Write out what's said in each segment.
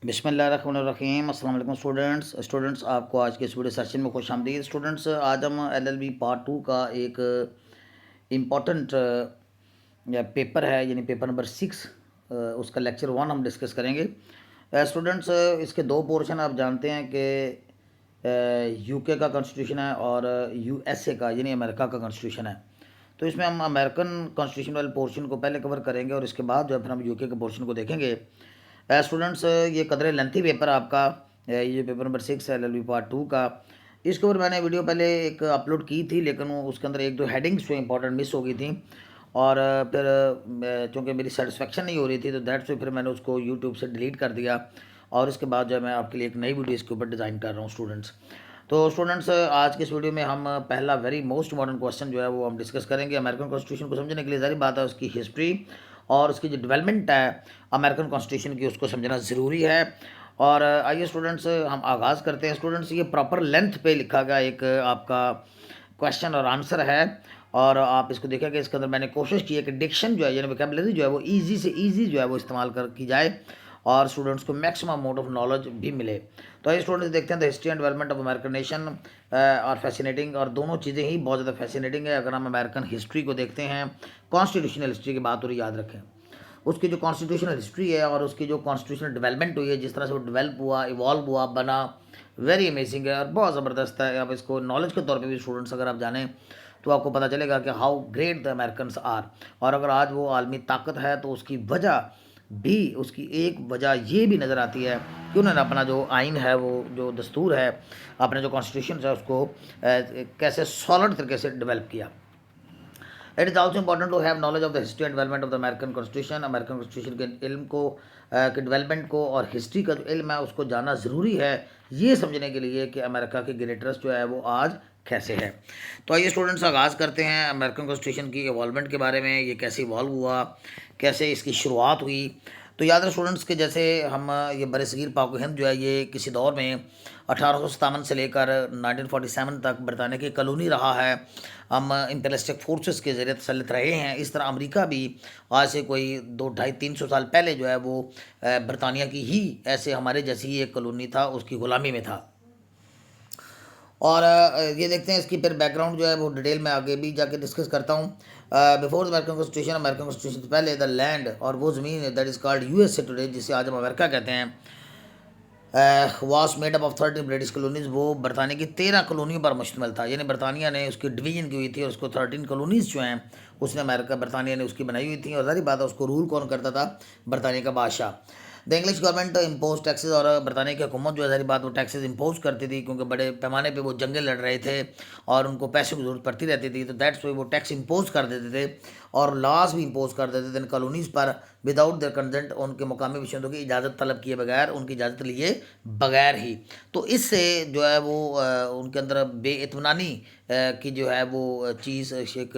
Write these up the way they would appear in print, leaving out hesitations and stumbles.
बिस्मिल्लाहिर्रहमानिर्रहीम। अस्सलाम वालेकुम स्टूडेंट्स आपको आज के इस वीडियो सेशन में खुश आमदीद। स्टूडेंट्स, आज हम LLB पार्ट 2 का एक इम्पॉर्टेंट पेपर है, यानी पेपर नंबर 6, उसका लेक्चर 1 हम डिस्कस करेंगे। स्टूडेंट्स, इसके दो पोर्शन आप जानते हैं कि यूके का कॉन्स्टिट्यूशन है और USA का यानी अमेरिका का कॉन्स्टिट्यूशन है। तो इसमें हम अमेरिकन कॉन्स्टिट्यूशन वाले पोर्शन को पहले कवर करेंगे और इसके बाद जो है फिर हम यूके के पोर्शन को देखेंगे। स्टूडेंट्स, ये कदरे लेंथी पेपर आपका, ये पेपर नंबर 6 है LLB पार्ट 2 का। इसके ऊपर मैंने वीडियो पहले एक अपलोड की थी, लेकिन उसके अंदर एक दो हेडिंग्स जो इंपॉर्टेंट मिस हो गई थी और फिर चूँकि मेरी सेटिस्फेक्शन नहीं हो रही थी, तो दैट्स वाई फिर मैंने उसको यूट्यूब से डिलीट कर दिया और इसके बाद जो है मैं आपके लिए एक नई वीडियो इसके ऊपर डिज़ाइन कर रहा हूँ स्टूडेंट्स। तो स्टूडेंट्स, आज के इस वीडियो में हम पहला वेरी मोस्ट इम्पॉर्टेंट क्वेश्चन जो है वो हम डिस्कस करेंगे। अमेरिकन कॉन्स्टिट्यूशन को समझने के लिए ज़ाहिर बात है उसकी हिस्ट्री और उसकी जो डेवलपमेंट है अमेरिकन कॉन्स्टिट्यूशन की, उसको समझना ज़रूरी है। और आइए स्टूडेंट्स, हम आगाज़ करते हैं। स्टूडेंट्स, ये प्रॉपर लेंथ पे लिखा गया एक आपका क्वेश्चन और आंसर है और आप इसको देखेंगे। इसके अंदर मैंने कोशिश की है कि डिक्शन जो है यानी वोकैबुलरी जो है वो ईजी से ईजी जो है वो इस्तेमाल की जाए और स्टूडेंट्स को मैक्सिमम अमाउंट ऑफ नॉलेज भी मिले। तो आइए स्टूडेंट्स देखते हैं the history and development of American nation और फैसिनेटिंग, और दोनों चीज़ें ही बहुत ज़्यादा फैसिनेटिंग है। अगर हम अमेरिकन हिस्ट्री को देखते हैं, कॉन्स्टिट्यूशनल हिस्ट्री की बात हो रही, याद रखें उसकी जो कॉन्स्टिट्यूशनल हिस्ट्री है और उसकी जो कॉन्स्टिट्यूशनल डेवलपमेंट हुई है, जिस तरह से वो डेवलप हुआ, इवॉल्व हुआ, बना, वेरी अमेजिंग है और बहुत ज़बरदस्त है। अब इसको नॉलेज के तौर पे भी स्टूडेंट्स अगर आप जानें तो आपको पता चलेगा कि how great the Americans are. और अगर आज वो आलमी ताकत है तो उसकी वजह भी, उसकी एक वजह ये भी नज़र आती है कि उन्होंने अपना जो आइन है, वो जो दस्तूर है, अपने जो कॉन्स्टिट्यूशन है, उसको कैसे सॉलिड तरीके से डेवलप किया। It is also important to have knowledge of the history and development of the American constitution. American constitution के इल्म को, के डेवलपमेंट को और हिस्ट्री का जो इल्म है उसको जानना ज़रूरी है, ये समझने के लिए कि अमेरिका के ग्रेटर्स जो है वो आज कैसे है। तो आइए स्टूडेंट्स, आगाज़ करते हैं अमेरिकन कॉन्स्टिट्यूशन की इवॉल्वमेंट के बारे में। ये कैसे इवॉल्व हुआ, कैसे इसकी शुरुआत हुई। तो याद रहे स्टूडेंट्स के जैसे हम ये बरसगीर पाक हिंद जो है ये किसी दौर में 1857 से लेकर 1947 तक बरतानिया की कॉलोनी रहा है। हम इंपीरियलिस्टिक फोर्सेस के ज़रिए तसल्लुत रहे हैं। इस तरह अमेरिका भी आज से कोई 200-250-300 साल पहले जो है वो बरतानिया की ही ऐसे हमारे जैसी ही एक कॉलोनी था, उसकी ग़ुलामी में था। और ये देखते हैं इसकी फिर बैकग्राउंड जो है वो डिटेल में आगे भी जाके डिस्कस करता हूँ। बिफोर द अमेरिकन कॉन्स्टिट्यूशन से पहले द लैंड और वो ज़मीन that is called USA today, जिसे आज हम अमेरिका कहते हैं, वास made up of 13 British colonies. वो बरतानिया की 13 कॉलोनियों पर मुश्तमिल था, यानी बरतानिया ने उसकी डिवीजन की हुई थी और उसको 13 कॉलोनीज़ जो हैं उसने अमेरिका बरतानिया ने उसकी बनाई हुई थी। और सारी बात है उसको रूल कौन करता था? बरतानिया का बादशाह। The English government impose taxes, और बरतानिया की हुकूमत जो है सारी बात वो टैक्सेस इम्पोज करती थी, क्योंकि बड़े पैमाने पे वो जंगें लड़ रहे थे और उनको पैसे की जरूरत पड़ती रहती थी। तो दैट्स वाई वो टैक्स इम्पोज कर देते थे और लॉज भी इम्पोज कर देते थे इन कॉलोनीज़ पर विदाउट देयर कंसेंट, उनके मुकामी विषयों की इजाज़त तलब किए बगैर, उनकी इजाज़त लिए बगैर ही। तो इससे जो है वो उनके अंदर बेइत्मीनानी की जो है वो चीज़, एक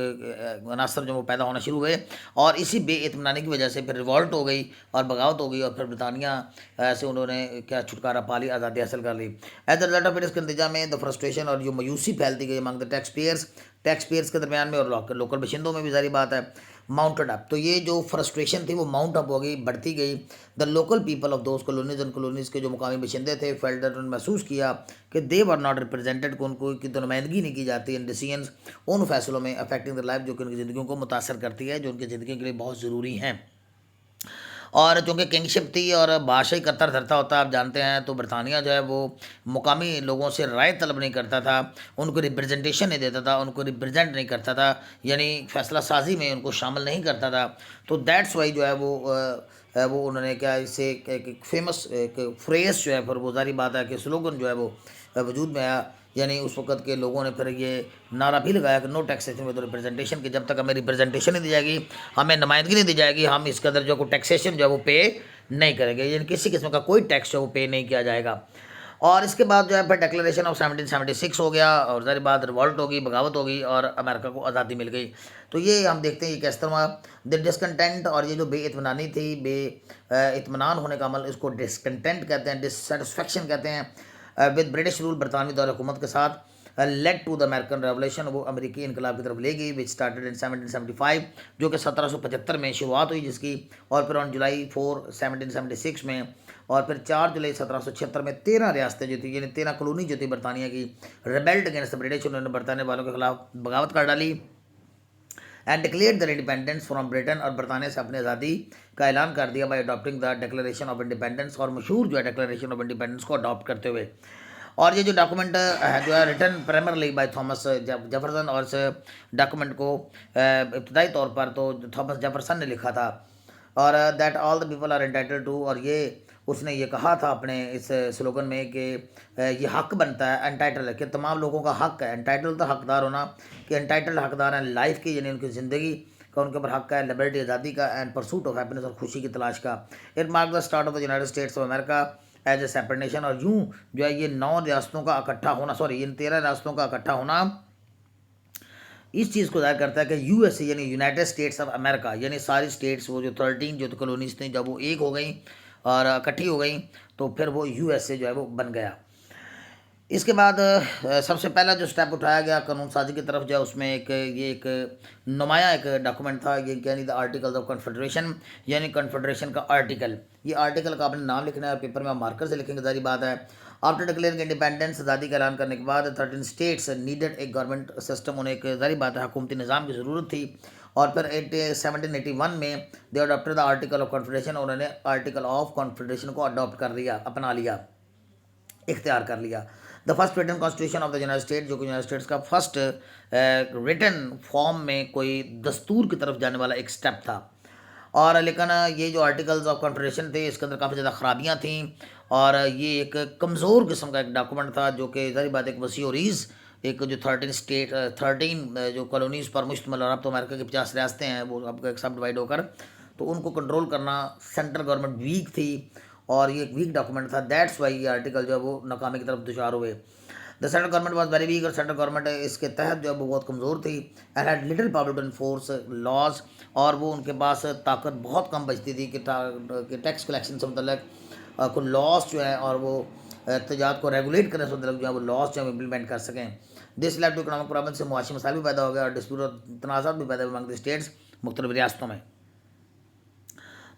अनासर जो वो पैदा होना शुरू हुए और इसी बेइत्मीनानी की वजह से फिर रिवॉल्ट हो गई और बगावत हो गई और फिर बरतानिया से उन्होंने क्या छुटकारा पा ली, आज़ादी हासिल कर ली। As the result of it, इसके नतीजा में द फ्रस्ट्रेशन और जो मायूसी फैलती गई अमंग द टैक्स पेयर्स के दरमियान में और लोकल बशिंदों में भी सारी बात है, माउंटेड अप। तो ये जो फ्रस्ट्रेशन थी वो माउंट अप हो गई, बढ़ती गई। The local people of those colonies and colonies के जो मुकामी बशिंदे थे, फेल्ट, उन्होंने महसूस किया कि दे वर नॉट रिप्रेजेंटेड, को उनको की तो नुमाइंदगी नहीं की जाती इन डिसीजंस, उन फैसलों में अफेक्टिंग द लाइफ, जो कि उनकी ज़िंदगियों को मुतासर करती है, जो उनकी ज़िंदगी के लिए बहुत ज़रूरी हैं। और चूँकि किंगशिप थी और बादशाही कतर धरता होता आप जानते हैं, तो बरतानिया जो है वो मुकामी लोगों से राय तलब नहीं करता था, उनको रिप्रेजेंटेशन नहीं देता था, उनको रिप्रेजेंट नहीं करता था, यानी फैसला साजी में उनको शामिल नहीं करता था। तो दैट्स वाई जो है वो उन्होंने क्या, इससे एक फेमस एक फ्रेज जो है, फिर वो जारी बात है कि स्लोगन जो है वो वजूद में आया, यानी उस वक्त के लोगों ने फिर ये नारा भी लगाया कि नो टैक्सेशन विद रिप्रेजेंटेशन, की जब तक हमें रिप्रेजेंटेशन नहीं दी जाएगी, हमें नुमाइंदगी नहीं दी जाएगी, हम इसके अंदर जो को टैक्सेशन जो है वो पे नहीं करेंगे, यानी किसी किस्म का कोई टैक्स जो वो पे नहीं किया जाएगा। और इसके बाद जो है फिर डिक्लेरेशन ऑफ 1776 हो गया और सारी बात रिवॉल्ट होगी, बगावत होगी और अमेरिका को आज़ादी मिल गई। तो ये हम देखते हैं ये किस तरह द डिसकंटेंट, और ये जो बेइत्मीनानी थी, इत्मीनान होने का अमल, इसको डिसकंटेंट कहते हैं, डिससेटिस्फेक्शन कहते हैं विद ब्रिटिश रूल, बरतानवी दौर हुकूमत के साथ, led to the American revolution, वो अमेरिकी इनकलाब की तरफ ले गई, विच स्टार्टेड इन 1775, जो कि 1775 में शुरुआत हुई जिसकी, और फिर ऑन जुलाई 4 1776 में और फिर 4 जुलाई 1776 में 13 रियासतें जो थी यानी 13 कॉलोनी जो थी बरतानिया की, रेबेल्ड अगेंस्ट द ब्रिटिश, उन्होंने बरतानिया वालों के खिलाफ बगावत कर डाली and declare the independence from Britain, और बरतानिया से अपनी आज़ादी का ऐलान कर दिया by adopting the declaration of independence, और मशहूर जो है डिक्लेरेशन ऑफ इंडिपेंडेंस को अडॉप्ट करते हुए। और ये जो डॉक्यूमेंट है जो है written primarily by Thomas Jefferson, और इस डॉक्यूमेंट को इब्तदाई तौर पर तो थॉमस जेफरसन ने लिखा था, और that all the people are entitled to, और ये उसने ये कहा था अपने इस स्लोगन में कि ये हक बनता है, एंटाइटल है कि तमाम लोगों का हक है, एंटाइटल तो हकदार होना, कि एंटाइटल हकदार हैं लाइफ की यानी उनकी ज़िंदगी का उनके ऊपर हक है, लिबर्टी आज़ादी का, एंड परसूट ऑफ हैप्पीनेस और खुशी की तलाश का। It mark the start of the United States of America as a separate nation, और यूँ जो है ये 9 रियासतों का इकट्ठा होना, सॉरी इन 13 रियासतों का इकट्ठा होना इस चीज़ को जाहिर करता है कि यूएसए यानी यूनाइटेड स्टेट्स ऑफ अमेरिका, यानी सारी स्टेट्स वो जो 13 जो कॉलोनीज थी जब वो एक हो गई और इकट्ठी हो गई तो फिर वो यूएसए जो है वो बन गया। इसके बाद सबसे पहला जो स्टेप उठाया गया कानून साजी की तरफ जो है उसमें एक नुमाया एक डॉक्यूमेंट था, ये यानी द आर्टिकल्स ऑफ कन्फेडरेशन, यानी कन्फेडरेशन का आर्टिकल। ये आर्टिकल का आपने नाम लिखना है, पेपर में आप मार्कर से लिखेंगे, सारी बात है। आफ्टर डिक्लेयरिंग इंडिपेंडेंस, आज़ादी का ऐलान करने के बाद 13 स्टेट्स नीडेड एक गवर्नमेंट सिस्टम, उन्हें एक जारी बात है हुकूमती निज़ाम की ज़रूरत थी। और फिर 1781 में they adopted the article of confederation, उन्होंने आर्टिकल ऑफ कॉन्फेडरेशन को अडॉप्ट कर लिया, अपना लिया, इख्तियार कर लिया। The first written constitution of the United State, जो कि यूनाइटेड स्टेट्स का फर्स्ट रिटन फॉर्म में कोई दस्तूर की तरफ जाने वाला एक स्टेप था। और लेकिन ये जो आर्टिकल्स ऑफ कॉन्फेडरेशन थे इसके अंदर काफ़ी ज़्यादा ख़राबियाँ थीं, और ये एक कमज़ोर किस्म का एक डॉक्यूमेंट था जो कि ज़ाहिर बात एक वसी और ईज़ एक जो 13 जो कॉलोनीज़ पर मुश्तमिल, और अब तो अमेरिका की 50 रियासतें हैं वो अब एक सब डिवाइड होकर, तो उनको कंट्रोल करना सेंट्रल गवर्नमेंट वीक थी, और ये एक वीक डॉक्यूमेंट था। दैट्स वाई ये आर्टिकल जो है वो नाकामी की तरफ दुचार हुए। The central government was very weak, और सेंट्रल गवर्नमेंट इसके तहत जो है वो बहुत कमज़ोर थी, and had little power to enforce laws, और वो उनके पास ताकत बहुत कम बचती थी कि टैक्स कलेक्शन से मतलब कुछ लॉस जो है और वो तजारत को रेगुलेट करने से मतलब जो है वो लॉस जो है इम्प्लीमेंट कर सकें। This led to economic problem, से मुआशी मसाइल भी पैदा हो गया और डिस्प्यूट और तनाज़ात भी पैदा हुए अमंग द स्टेट्स, मुख्तलिफ रियासतों में।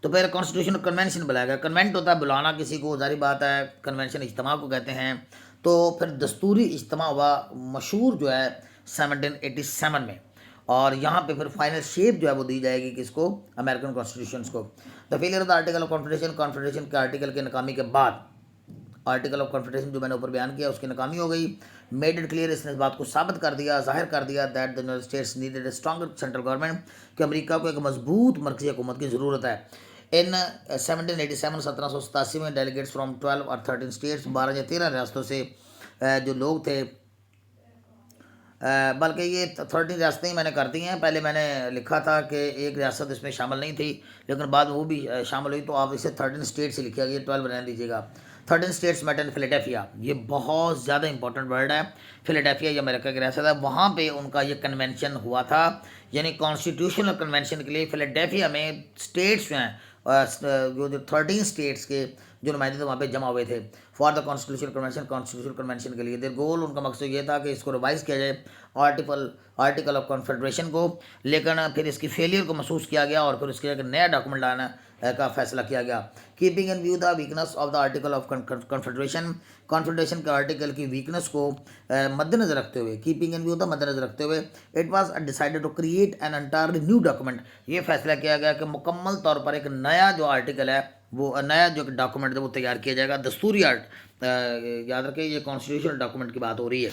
तो फिर कॉन्स्टिट्यूशनल कन्वेंशन बुलाया गया। कन्वेंट होता है बुलाना किसी को, जारी बात है, कन्वेंशन इज्तिमा को कहते हैं। तो फिर दस्तूरी इज्तिमा हुआ मशहूर जो है 1787 में, और यहाँ पे फिर फाइनल शेप जो है वो दी जाएगी किसको, अमेरिकन कॉन्स्टिट्यूशन को। The failure of the article of confederation, confederation के आर्टिकल के नाकामी के बाद, आर्टिकल ऑफ कॉन्फेडरेशन जो मैंने ऊपर बयान किया उसकी नाकामी हो गई। मेड इट क्लियर, इसने इस बात को साबित कर दिया, जाहिर कर दिया that the United states needed A stronger central government, कि अमेरिका को एक मजबूत मरकजी हुकूमत की ज़रूरत है। इन 1787 में डेलीगेट्स फ्राम 12 और 13 स्टेट्स, 12 या 13 रियासतों से जो लोग थे, बल्कि ये 13 रियासतें ही मैंने कर दी हैं। पहले मैंने लिखा था कि एक रियासत इसमें शामिल नहीं थी, लेकिन बाद में वो भी शामिल हुई, तो आप इसे 13 स्टेट्स ही लिखिएगा, ये 12 बना दीजिएगा। 13 स्टेट्स मेट इन फिलाडेल्फिया, ये बहुत ज़्यादा इंपॉर्टेंट वर्ड है। फिलाडेल्फिया ये अमेरिका की रियासत है, वहाँ पे उनका ये कन्वेंशन हुआ था, यानी कॉन्स्टिट्यूशनल कन्वेंशन के लिए फिलाडेल्फिया में स्टेट्स जो हैं जो 13 स्टेट्स के जो नुमाइंदे थे वहाँ पे जमा हुए थे for the constitutional convention, constitutional convention के लिए। देयर गोल, उनका मकसद ये था कि इसको रिवाइज किया जाए आर्टिकल ऑफ कॉन्फेडरेशन को, लेकिन फिर इसकी फेलियर को महसूस किया गया और फिर उसके एक नया डॉक्यूमेंट लाना का फैसला किया गया। Keeping in view the weakness of the article of confederation, confederation के आर्टिकल की वीकनेस को मद्देनजर रखते हुए, कीपिंग इन व्यू द मद्देनजर रखते हुए, it was decided to create an entirely new document, ये फैसला किया गया कि मुकम्मल तौर पर एक नया जो आर्टिकल है वो नया जो डॉक्यूमेंट है वो तैयार किया जाएगा। दस्तूरी याद रखें ये कॉन्स्टिट्यूशनल डॉक्यूमेंट की बात हो रही है।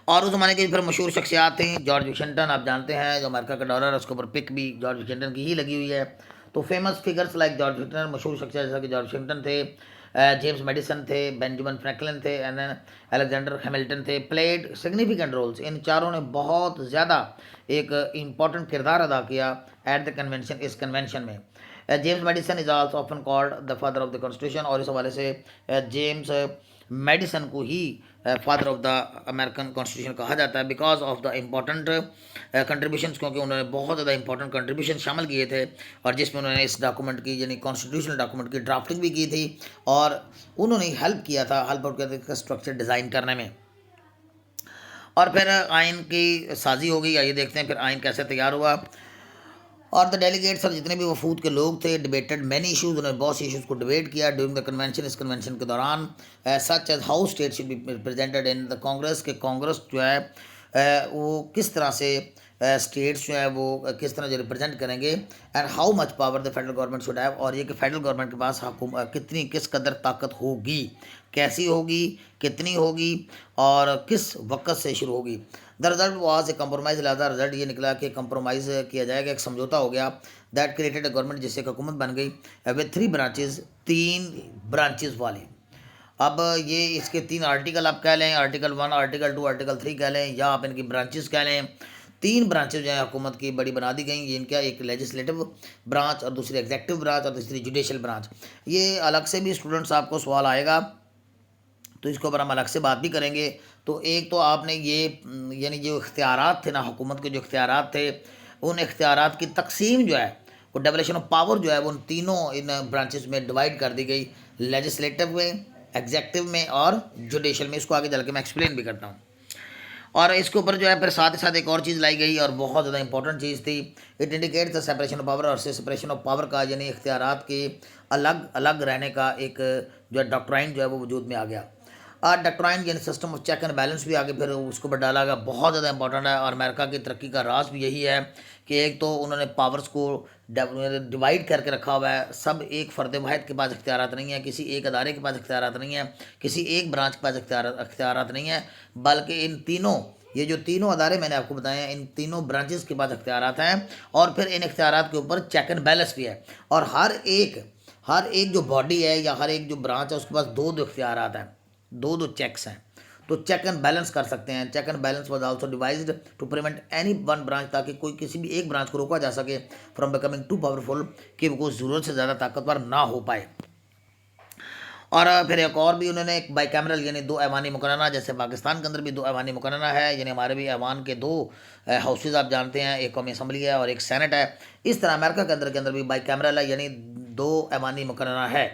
और उस ज़माने के फिर मशहूर शख्सियात थी, जॉर्ज वाशिंगटन आप जानते हैं, जो अमेरिका का डॉलर है उसके ऊपर पिक भी जॉर्ज वाशिंगटन की ही लगी हुई है। तो famous figures like George Washington, मशहूर शख्सियत जैसा कि जॉर्ज वाशिंगटन थे, जेम्स मेडिसन थे, बेंजामिन फ्रैंकलिन थे, एंड अलेक्जेंडर हैमिल्टन थे, प्लेड सिग्निफिकेंट रोल्स। इन चारों ने बहुत ज़्यादा एक इम्पॉर्टेंट किरदार अदा किया एट द कन्वेंशन, इस कन्वेंशन में। James Madison is also often called the father of the constitution, और इस हवाले से जेम्स मेडिसन को ही father of the American constitution कहा जाता है, because of the important contributions, क्योंकि उन्होंने बहुत ज़्यादा इंपॉर्टेंट कंट्रीब्यूशन शामिल किए थे, और जिसमें उन्होंने इस डॉक्यूमेंट की यानी कॉन्स्टिट्यूशनल डॉक्यूमेंट की ड्राफ्टिंग भी की थी, और उन्होंने हेल्प किया था स्ट्रक्चर डिज़ाइन करने में। और फिर आइन की साजी हो गई। आइए देखते हैं फिर आइन कैसे तैयार हुआ। और द डेलीगेट्स और जितने भी वफूद के लोग थे डिबेटेड मैनी इश्यूज, उन्होंने बहुत से इश्यूज को डिबेट किया ड्यूरिंग द कन्वेंशन, इस कन्वेंशन के दौरान, such as how state should be represented in the Congress, के कांग्रेस जो है वो किस तरह से स्टेट्स जो है वो किस तरह जो रिप्रेजेंट करेंगे, and how much power the federal government should have, और ये कि फेडरल गवर्नमेंट के पास कितनी किस कदर ताकत होगी, कैसी होगी, कितनी होगी और किस वक्त से शुरू होगी। The result was a compromise, लिहाजा रिजल्ट ये निकला कि कंप्रोमाइज़ किया जाएगा, एक समझौता हो गया। दैट क्रिएटेड अ गवर्नमेंट, जिससे एक हुकूमत बन गई विद 3 ब्रांचेज, 3 ब्रांचेज वाली। अब ये इसके 3 आर्टिकल आप कह लें, आर्टिकल 1, आर्टिकल 2, आर्टिकल 3 कह लें, या आप इनकी ब्रांचेस कह लें। 3 ब्रांचेज जो है हुकूमत की बड़ी बना दी गई। ये इनका एक लेजिस्लेटिव ब्रांच और दूसरी एग्जेक्टिव ब्रांच और तीसरी जुडिशल ब्रांच। ये अलग से भी स्टूडेंट्स आपको सवाल आएगा, तो इसके ऊपर हम अलग से बात भी करेंगे। तो एक तो आपने ये यानी जो इख्तियारात थे ना, हुकूमत के जो इख्तियारात थे, उन इख्तियारात की तकसीम जो है वो डेवलेशन ऑफ पावर जो है वो उन तीनों इन ब्रांचेस में डिवाइड कर दी गई, लेजिस्लेटिव में, एग्जेक्टिव में और जुडिशल में। इसको आगे चल के मैं एक्सप्लेन भी करता हूँ। और इसके ऊपर जो है फिर साथ ही साथ एक और चीज़ लाई गई और बहुत ज़्यादा इंपॉर्टेंट चीज़ थी। It indicates the separation of power, और सेपरेशन ऑफ पावर का यानी इख्तियारात के अलग अलग रहने का एक जो है डॉक्ट्राइन जो है वो वजूद में आ गया। डॉक्ट्राइन यानी system of check and balance भी आगे फिर उसको ऊपर डाला गया, बहुत ज़्यादा इंपॉर्टेंट है। और अमेरिका की तरक्की का राज भी यही है कि एक तो उन्होंने पावर्स को डिवाइड करके रखा हुआ है। सब एक फ़र्द वाहिद के पास इख्तियारात नहीं है, किसी एक अदारे के पास इख्तियारात नहीं है, किसी एक ब्रांच के पास इख्तियारात नहीं है, बल्कि इन तीनों, ये जो तीनों अदारे मैंने आपको बताए हैं, इन तीनों ब्रांचेस के पास इख्तियारात हैं। और फिर इन इख्तियारात के ऊपर चेक एंड बैलेंस भी है। और हर एक जो बॉडी है या हर एक जो ब्रांच है उसके पास दो दो इख्तियारात हैं, दो दो चेक्स हैं, तो चेक एंड बैलेंस कर सकते हैं। Check and balance was also devised to prevent any one branch, ताकि कोई किसी भी एक ब्रांच को रोका जा सके फ्रॉम बिकमिंग टू पावरफुल, कि वो ज़रूरत से ज़्यादा ताकतवर ना हो पाए। और फिर एक और भी उन्होंने एक बाई कैमरल यानी 2 ऐवानी मुकर्ररा, जैसे पाकिस्तान के अंदर भी 2 ऐवानी मुकर्ररा है, यानी हमारे भी ऐवान के 2 हाउसेज आप जानते हैं, एक कौमी असम्बली है और एक सेनेट है। इस तरह अमेरिका के अंदर भी बाई कैमरल है, यानी 2 ऐवानी मुकर्ररा है।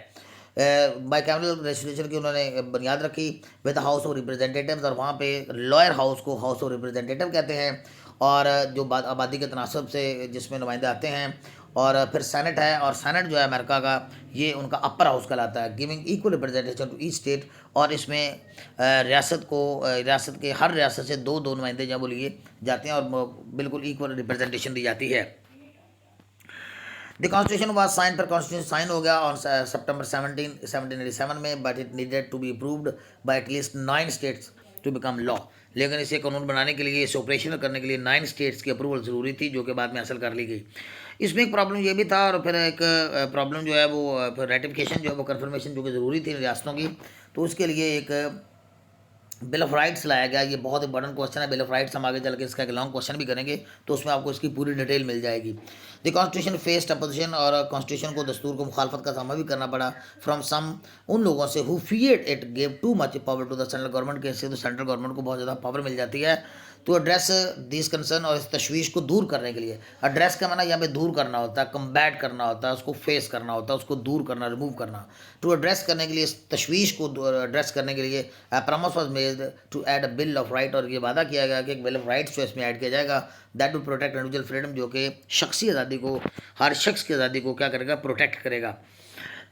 बाई कैमरल रेजुलेशन की उन्होंने बुनियाद रखी विद हाउस ऑफ रिप्रेजेंटेटिव्स, और वहाँ पे लॉयर हाउस को हाउस ऑफ रिप्रेजेंटेटिव कहते हैं, और जो आबादी के तनासब से जिसमें नुमाइंदे आते हैं। और फिर सेनेट है, और सेनेट जो है अमेरिका का, ये उनका अपर हाउस कहलाता है, giving equal representation to each state. और इसमें रियासत के हर रियासत से 2 नुमाइंदे जो वो लिए जाते हैं और बिल्कुल इक्वल रिप्रेजेंटेशन दी जाती है। द कॉन्स्टिट्यूशन वाज साइन, पर कॉन्स्टिट्यूशन साइन हो गया ऑन सितंबर 1787 में, but it needed to be approved by at least 9 states to become law. लेकिन इसे कानून बनाने के लिए, इसे ऑपरेशनल करने के लिए 9 स्टेट्स की अप्रूवल ज़रूरी थी, जो कि बाद में हासिल कर ली गई। इसमें एक प्रॉब्लम ये भी था, और फिर एक प्रॉब्लम जो है वो फिर रेटिफिकेशन जो है वो कन्फर्मेशन जो कि ज़रूरी थी रियासतों की, तो उसके लिए एक बिल ऑफ राइट्स लाया गया। ये बहुत इंपॉर्टेंट क्वेश्चन है बिल ऑफ राइट्स, हम आगे चल के इसका एक लॉन्ग क्वेश्चन भी करेंगे, तो उसमें आपको इसकी पूरी डिटेल मिल जाएगी। द कॉन्स्टिट्यूशन फेस्ड अपोजिशन, और कॉन्स्टिट्यूशन को, दस्तूर को मुखालफत का सामना भी करना पड़ा फ्रॉम सम, उन लोगों से who feared it gave too much power to the central government, के इससे तो सेंट्रल गवर्नमेंट को बहुत ज़्यादा पावर मिल जाती है। तो एड्रेस दिस कंसर्न, और इस तशवीश को दूर करने के लिए, एड्रेस का माना यहाँ पे दूर करना होता है, कम्बैट करना होता है, उसको फेस करना होता है, उसको दूर करना, रिमूव करना। टू एड्रेस करने के लिए, इस तशवीश को एड्रेस करने के लिए promise was made to add a bill of right, और ये वादा किया गया कि एक बिल ऑफ राइट्स जो इसमें ऐड किया जाएगा, that to protect individual freedom, जो कि शख्सी आज़ादी को, हर शख्स की आज़ादी को क्या करेगा, प्रोटेक्ट करेगा।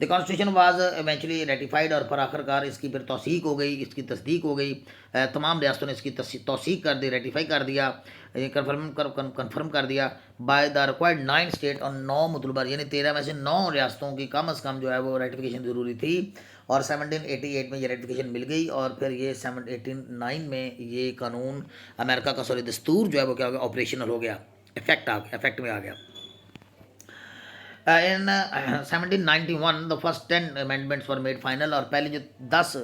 The constitution was eventually ratified, और फिर आखिरकार इसकी फिर तौसीक हो गई, इसकी तस्दीक हो गई। तमाम रियासतों ने इसकी तौसीक कर दी, रेटिफाई कर दिया, कन्फर्म कर दिया बाय द रिक्वायर्ड 9 स्टेट, और 9 मुतलबा यानी 13 में से 9 रियासतों की कम अज़ कम जो है वो रेटिफिकेशन ज़रूरी थी। और 1788 में ये रेटिफिकेशन मिल गई, और फिर ये 1789 में ये कानून अमेरिका का दस्तूर जो है वो क्या हो गया, ऑपरेशनल हो गया, इफेक्ट में आ गया। In 1791 the first 10 amendments were made final, और पहले जो 10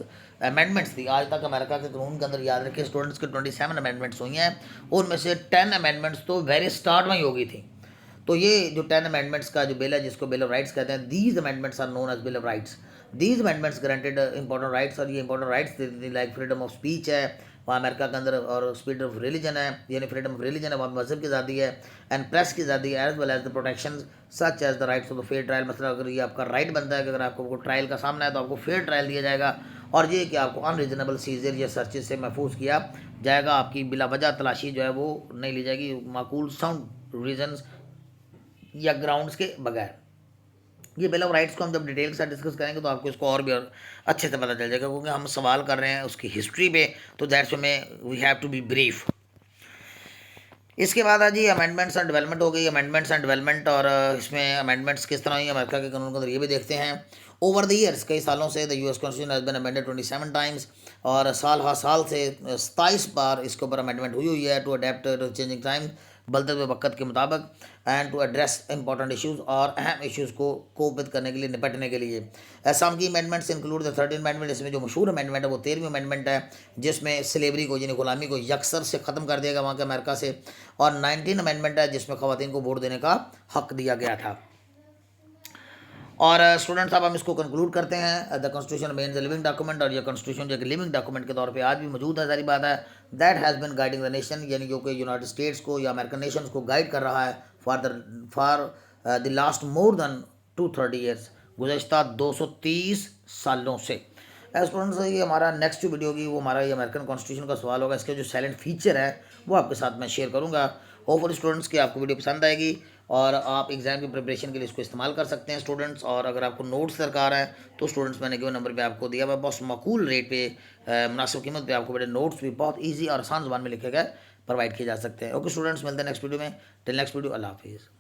अमेंडमेंट्स थी, आज तक अमेरिका के कानून के अंदर याद रखिए स्टूडेंट्स के 27 अमेंडमेंट्स हुई हैं, उनमें से 10 अमेंडमेंट्स तो वेरी स्टार्ट में ही हो गई थी। तो ये जो 10 अमेंडमेंट्स का जो बिल है, जिसको बिल ऑफ राइट्स कहते हैं, these amendments are known as bill of rights. These amendments granted important rights, और ये important rights like freedom of speech है वहाँ अमेरिका के अंदर, और फ्रीडम ऑफ रिलीजन है, यानी फ्रीडम ऑफ रिलीजन है, वहाँ मजहब की आज़ादी है, एंड प्रेस की आज़ादी है, as well as the protection such as the rights of the fair trial. मतलब अगर ये आपका राइट बनता है कि अगर आपको ट्रायल का सामना है तो आपको फेयर ट्रायल दिया जाएगा, और ये कि आपको अनरीजनेबल सीजर या सर्चेज से महफूज किया जाएगा, आपकी बिला वजह तलाशी जो है वो नहीं ली जाएगी, माकूल साउंड रीजन या ग्राउंड्स के बगैर। ये बिल ऑफ राइट्स को हम जब डिटेल के साथ डिस्कस करेंगे तो आपको इसको और अच्छे से पता चल जाएगा, क्योंकि हम सवाल कर रहे हैं उसकी हिस्ट्री पे, तो दैट्स में we have to be brief. इसके बाद आज जी अमेंडमेंट्स एंड डेवलपमेंट हो गई। अमेंडमेंट्स एंड डेवलपमेंट, और इसमें अमेंडमेंट्स किस तरह हुई अमेरिका के कानून के अंदर, ये भी देखते हैं। ओवर द ईयर्स, कई सालों से the US constitution has been amended 27 times, और साल हर साल से 27 बार इसके ऊपर अमेंडमेंट हुई हुई है, to adapt to changing time, बदलते हुए वक्त के मुताबिक, and to address important issues, और अहम इश्यूज़ को कोप विद करने के लिए, निपटने के लिए। सम की अमेंडमेंट्स इंक्लूड द 13 अमेंडमेंट, इसमें जो मशहूर अमेंडमेंट है वो 13वीं अमेंडमेंट है, जिसमें स्लेवरी को यानी गुलामी को यकसर से ख़त्म कर दिया गया वहाँ के अमेरिका से, और 19 अमेंडमेंट है जिसमें ख़वातीन को वोट देने का हक दिया गया था। और स्टूडेंट्स अब हम इसको कंक्लूड करते हैं। The constitution means a living document, और ये कॉन्स्टिट्यूशन जो एक लिविंग डॉक्यूमेंट के तौर पे आज भी मौजूद है, सारी बात है। That has been guiding the nation, यानी जो कि यूनाइटेड स्टेट्स को या अमेरिकन नेशंस को गाइड कर रहा है for the last more than 230 years, गुज़श्ता 230 सालों से। स्टूडेंट्स ये हमारा नेक्स्ट जो वीडियो होगी वो हमारा ये अमेरिकन कॉन्स्टिट्यूशन का सवाल होगा। इसके जो साइलेंट फीचर है वो आपके साथ मैं शेयर करूँगा। होपफुली स्टूडेंट्स की आपको वीडियो पसंद आएगी, और आप एग्ज़ाम की प्रिपरेशन के लिए इसको इस्तेमाल कर सकते हैं स्टूडेंट्स। और अगर आपको नोट्स दरकार है तो स्टूडेंट्स मैंने गिवन नंबर पे आपको दिया हुआ है, बहुत माकूल रेट पे, मुनासिब कीमत पे आपको बड़े नोट्स भी बहुत ईजी और आसान ज़बान में लिखे गए प्रोवाइड किए जा सकते हैं। ओके स्टूडेंट्स, मिलते हैं नेक्स्ट वीडियो में। टिल नेक्स्ट वीडियो, अल्लाह हाफिज़।